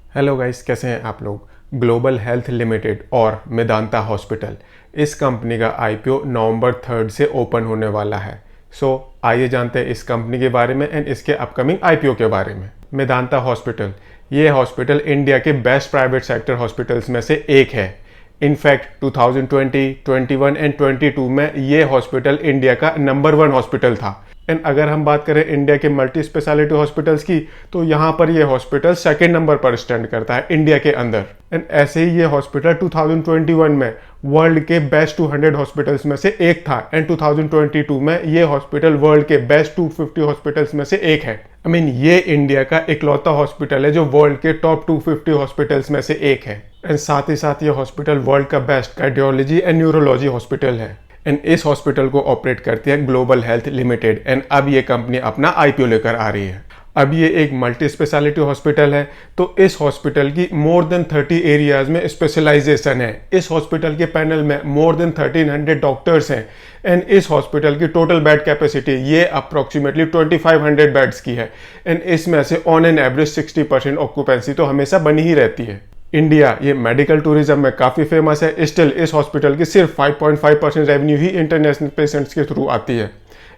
Hello guys, कैसे हैं आप लोग। ग्लोबल हेल्थ लिमिटेड और मेदांता हॉस्पिटल, इस कंपनी का आईपीओ नवंबर 3 से ओपन होने वाला है। आइए जानते हैं इस कंपनी के बारे में एंड इसके अपकमिंग आईपीओ के बारे में। मेदांता हॉस्पिटल, ये हॉस्पिटल इंडिया के बेस्ट प्राइवेट सेक्टर हॉस्पिटल्स में से एक है। इनफैक्ट 2020, 21 एंड 22 में ये हॉस्पिटल इंडिया का नंबर 1 हॉस्पिटल था। एंड अगर हम बात करें इंडिया के मल्टी स्पेशलिटी हॉस्पिटल्स की, तो यहाँ पर ये हॉस्पिटल सेकंड नंबर पर स्टैंड करता है इंडिया के अंदर। एंड ऐसे ही ये हॉस्पिटल 2021 में वर्ल्ड के बेस्ट 200 हॉस्पिटल्स में से एक था एंड 2022 में ये हॉस्पिटल वर्ल्ड के बेस्ट 250 हॉस्पिटल्स में से एक है। ये इंडिया का इकलौता हॉस्पिटल है जो वर्ल्ड के टॉप 250 हॉस्पिटल्स में से एक है। एंड साथ ही साथ ये हॉस्पिटल वर्ल्ड का best cardiology and neurology hospital है। एंड इस हॉस्पिटल को ऑपरेट करती है ग्लोबल हेल्थ लिमिटेड। एंड अब ये कंपनी अपना आईपीओ लेकर आ रही है। अब ये एक मल्टी स्पेशलिटी हॉस्पिटल है, तो इस हॉस्पिटल की मोर देन 30 एरियाज में स्पेशलाइजेशन है। इस हॉस्पिटल के पैनल में मोर देन 1300 डॉक्टर्स हैं। एंड इस हॉस्पिटल की टोटल बेड कैपेसिटी ये अप्रोक्सीमेटली 2500 बेड्स की है। एंड इसमें से ऑन एन एवरेज 60% ऑक्यूपेंसी तो हमेशा बनी ही रहती है। इंडिया ये मेडिकल टूरिज्म में काफ़ी फेमस है। स्टिल इस हॉस्पिटल की सिर्फ 5.5% रेवेन्यू ही इंटरनेशनल पेशेंट्स के थ्रू आती है।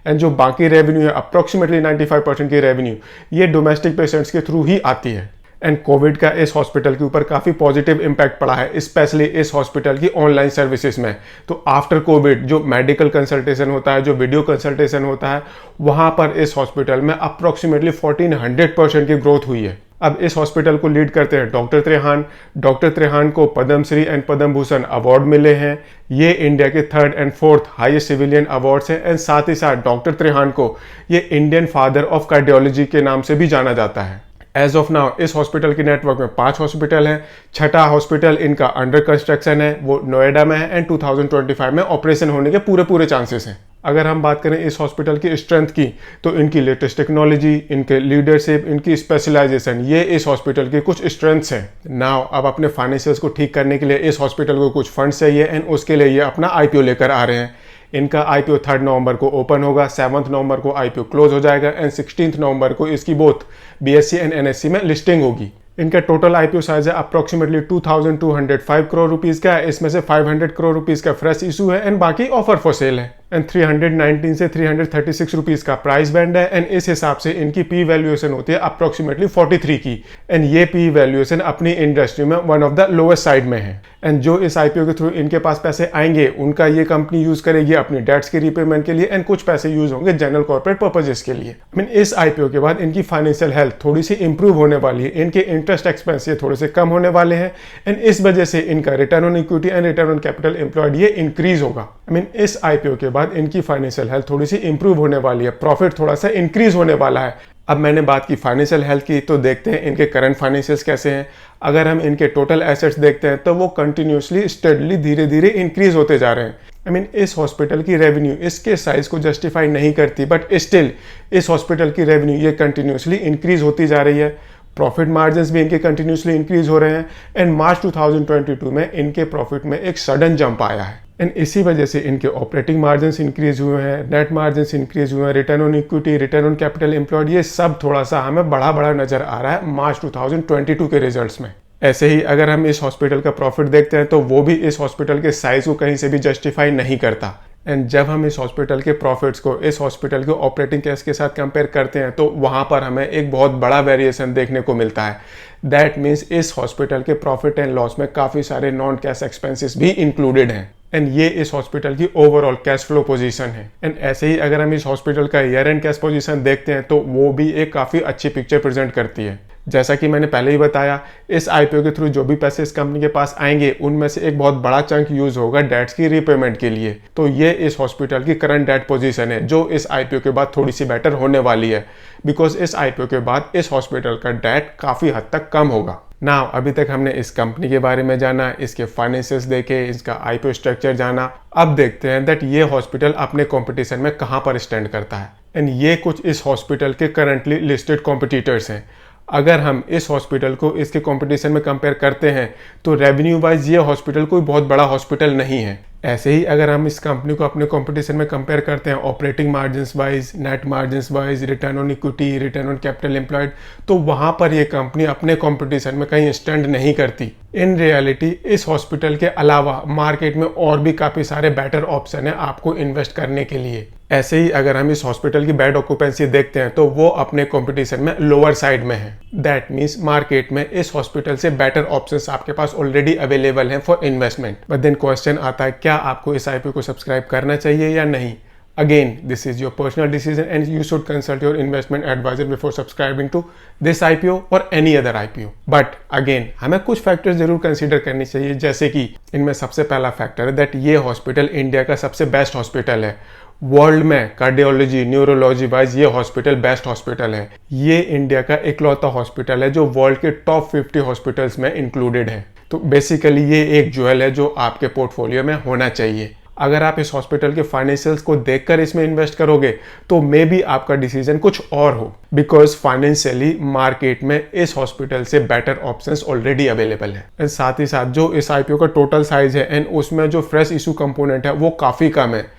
एंड जो बाकी रेवेन्यू है अप्रोक्सीमेटली 95% की रेवेन्यू ये डोमेस्टिक पेशेंट्स के थ्रू ही आती है। एंड कोविड का इस हॉस्पिटल के ऊपर काफ़ी पॉजिटिव इम्पैक्ट पड़ा है, स्पेशली इस हॉस्पिटल की ऑनलाइन सर्विसेज में। तो आफ्टर कोविड जो मेडिकल कंसल्टेशन होता है, जो वीडियो कंसल्टेशन होता है, वहाँ पर इस हॉस्पिटल में अप्रोक्सीमेटली 1400% की ग्रोथ हुई है। अब इस हॉस्पिटल को लीड करते हैं डॉक्टर त्रेहान। डॉक्टर त्रेहान को पद्मश्री एंड पद्म भूषण अवार्ड मिले हैं। ये इंडिया के 3rd and 4th highest civilian awards हैं। एंड साथ ही साथ डॉक्टर त्रेहान को ये इंडियन फादर ऑफ कार्डियोलॉजी के नाम से भी जाना जाता है। एज ऑफ नाउ इस हॉस्पिटल के नेटवर्क में 5 हॉस्पिटल हैं। छठा हॉस्पिटल इनका अंडर कंस्ट्रक्शन है, वो नोएडा में है एंड 2025 में ऑपरेशन होने के पूरे चांसेस हैं। अगर हम बात करें इस हॉस्पिटल की स्ट्रेंथ की, तो इनकी लेटेस्ट टेक्नोलॉजी, इनके लीडरशिप, इनकी स्पेशलाइजेशन, ये इस हॉस्पिटल के कुछ स्ट्रेंथ्स हैं। नाउ अब अपने फाइनेंशियल्स को ठीक करने के लिए इस हॉस्पिटल को कुछ फंड चाहिए एंड उसके लिए ये अपना आईपीओ लेकर आ रहे हैं। इनका आईपीओ 3 नवंबर को ओपन होगा, 7 नवंबर को आईपीओ क्लोज हो जाएगा एंड 16 नवंबर को इसकी बोथ बीएससी एंड एनएससी में लिस्टिंग होगी। इनका टोटल आईपीओ साइज है अप्रोक्सीमेटली 2205 करोड़ रुपीस का है। इसमें से 500 करोड़ रुपीस का फ्रेश इशू है एंड बाकी ऑफर फॉर सेल है। एंड 319 से 336 रुपीस का प्राइस बैंड है। एंड इस हिसाब से इनकी पी वैल्यूएशन होती है अप्रोक्सीमेटली 43 की। एंड ये पी वैल्यूएशन अपनी इंडस्ट्री में one of the lowest side में है। एंड जो इस आईपीओ के थ्रू इनके पास पैसे आएंगे, उनका ये कंपनी यूज करेगी अपनी डेट्स के रीपेमेंट के लिए एंड कुछ पैसे यूज होंगे जनरल कॉर्पोरेट पर्पजेस के लिए। इस आईपीओ के बाद इनकी फाइनेंशियल हेल्थ थोड़ी सी इंप्रूव होने वाली है। इनके इंटरेस्ट एक्सपेंस ये थोड़े से कम होने वाले हैं एंड इस वजह से इनका return on equity and return on capital employed ये इंक्रीज होगा। इस आईपीओ के बाद इनकी फाइनेंशियल हेल्थ थोड़ी सी इंप्रूव होने वाली है, प्रॉफिट थोड़ा सा इंक्रीज होने वाला है। अब मैंने बात की फाइनेंशियल हेल्थ की, तो देखते हैं इनके करंट फाइनेंशियल्स कैसे हैं। अगर हम इनके टोटल एसेट्स देखते हैं तो वो कंटिन्यूसली स्टेडली धीरे धीरे इंक्रीज होते जा रहे हैं। इस हॉस्पिटल की रेवेन्यू इसके साइज को जस्टिफाई नहीं करती, बट स्टिल इस हॉस्पिटल की रेवेन्यू ये कंटिन्यूसली इंक्रीज होती जा रही है। प्रॉफिट मार्जिन्स भी इनके कंटिन्यूसली इंक्रीज हो रहे हैं एंड मार्च 2022 में इनके प्रॉफिट में एक सडन जंप आया है। एंड इसी वजह से इनके ऑपरेटिंग मार्जिन्स इंक्रीज हुए हैं, नेट मार्जिन्स इंक्रीज हुए हैं, return on equity, return on capital employed, ये सब थोड़ा सा हमें बड़ा नजर आ रहा है मार्च 2022 के रिजल्ट्स में। ऐसे ही अगर हम इस हॉस्पिटल का प्रॉफिट देखते हैं तो वो भी इस हॉस्पिटल के साइज को कहीं से भी जस्टिफाई नहीं करता। एंड जब हम इस हॉस्पिटल के प्रॉफिट्स को इस हॉस्पिटल के ऑपरेटिंग कैश के साथ कंपेयर करते हैं तो वहाँ पर हमें एक बहुत बड़ा वेरिएशन देखने को मिलता है। दैट मीन्स इस हॉस्पिटल के प्रॉफिट एंड लॉस में काफ़ी सारे नॉन कैश एक्सपेंसेस भी इंक्लूडेड हैं। एंड ये इस हॉस्पिटल की ओवरऑल कैश फ्लो पोजीशन है। एंड ऐसे ही अगर हम इस हॉस्पिटल का ईयर एंड कैश पोजीशन देखते हैं तो वो भी एक काफ़ी अच्छी पिक्चर प्रेजेंट करती है। जैसा कि मैंने पहले ही बताया, इस आईपीओ के थ्रू जो भी पैसे इस कंपनी के पास आएंगे उनमें से एक बहुत बड़ा चंक यूज होगा डेट्स की रीपेमेंट के लिए। तो ये इस हॉस्पिटल की करंट डेट पोजीशन है जो इस आईपीओ के बाद थोड़ी सी बेटर होने वाली है, बिकॉज इस आईपीओ के बाद इस हॉस्पिटल का डेट काफ़ी हद तक कम होगा। नाउ अभी तक हमने इस कंपनी के बारे में जाना, इसके फाइनेंसेस देखे, इसका आईपीओ स्ट्रक्चर जाना। अब देखते हैं दैट ये हॉस्पिटल अपने कंपटीशन में कहाँ पर स्टैंड करता है। एंड ये कुछ इस हॉस्पिटल के करंटली लिस्टेड कॉम्पिटिटर्स हैं। अगर हम इस हॉस्पिटल को इसके कंपटीशन में कंपेयर करते हैं तो रेवेन्यू वाइज ये हॉस्पिटल कोई बहुत बड़ा हॉस्पिटल नहीं है। ऐसे ही अगर हम इस कंपनी को अपने कंपटीशन में कंपेयर करते हैं operating margins wise, net margins wise, return on equity, return on capital employed, तो वहाँ पर ये कंपनी अपने कंपटीशन में कहीं स्टैंड नहीं करती। इन रियलिटी इस हॉस्पिटल के अलावा मार्केट में और भी काफ़ी सारे बेटर ऑप्शन है आपको इन्वेस्ट करने के लिए। ऐसे ही अगर हम इस हॉस्पिटल की बेड ऑक्यूपेंसी देखते हैं तो वो अपने कंपटीशन में लोअर साइड में है। दैट मीन्स मार्केट में इस हॉस्पिटल से बेटर ऑप्शंस आपके पास ऑलरेडी अवेलेबल हैं for investment. But then question आता है, क्या आपको इस आईपीओ को सब्सक्राइब करना चाहिए या नहीं? Again, this is your personal decision and you should consult your investment advisor before subscribing to this IPO or any other IPO. But again, हमें कुछ फैक्टर्स जरूर कंसीडर करनी चाहिए, जैसे कि इनमें सबसे पहला फैक्टर है दैट ये हॉस्पिटल इंडिया का सबसे बेस्ट हॉस्पिटल है। वर्ल्ड में कार्डियोलॉजी, न्यूरोलॉजी वाइज ये हॉस्पिटल बेस्ट हॉस्पिटल है। ये इंडिया का इकलौता हॉस्पिटल है जो वर्ल्ड के टॉप 50 हॉस्पिटल्स में इंक्लूडेड है। तो बेसिकली ये एक ज्वेल है जो आपके पोर्टफोलियो में होना चाहिए। अगर आप इस हॉस्पिटल के फाइनेंशियल्स को देखकर इसमें इन्वेस्ट करोगे तो मे बी आपका डिसीजन कुछ और हो, बिकॉज फाइनेंशियली मार्केट में इस हॉस्पिटल से बेटर ऑप्शंस ऑलरेडी अवेलेबल है। एंड साथ ही साथ जो इस आईपीओ का टोटल साइज है एंड उसमें जो फ्रेश इशू कंपोनेंट है वो काफ़ी कम है।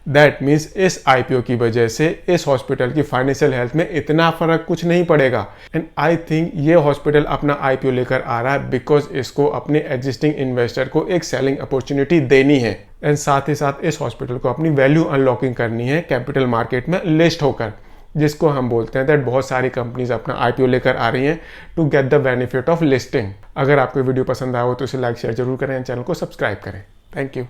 दैट मीन्स इस आईपीओ की वजह से इस हॉस्पिटल की फाइनेंशियल हेल्थ में इतना फर्क कुछ नहीं पड़ेगा। एंड आई थिंक ये हॉस्पिटल अपना आईपीओ लेकर आ रहा है बिकॉज इसको अपने एग्जिस्टिंग इन्वेस्टर को एक सेलिंग अपॉर्चुनिटी देनी है एंड साथ ही साथ इस हॉस्पिटल को अपनी वैल्यू अनलॉकिंग करनी है कैपिटल मार्केट में लिस्ट होकर, जिसको हम बोलते हैं दैट बहुत सारी कंपनीज अपना आईपीओ लेकर आ रही हैं to get the benefit of listing. अगर आपको वीडियो पसंद आया हो तो इसे लाइक शेयर जरूर करें, चैनल को सब्सक्राइब करें। Thank you.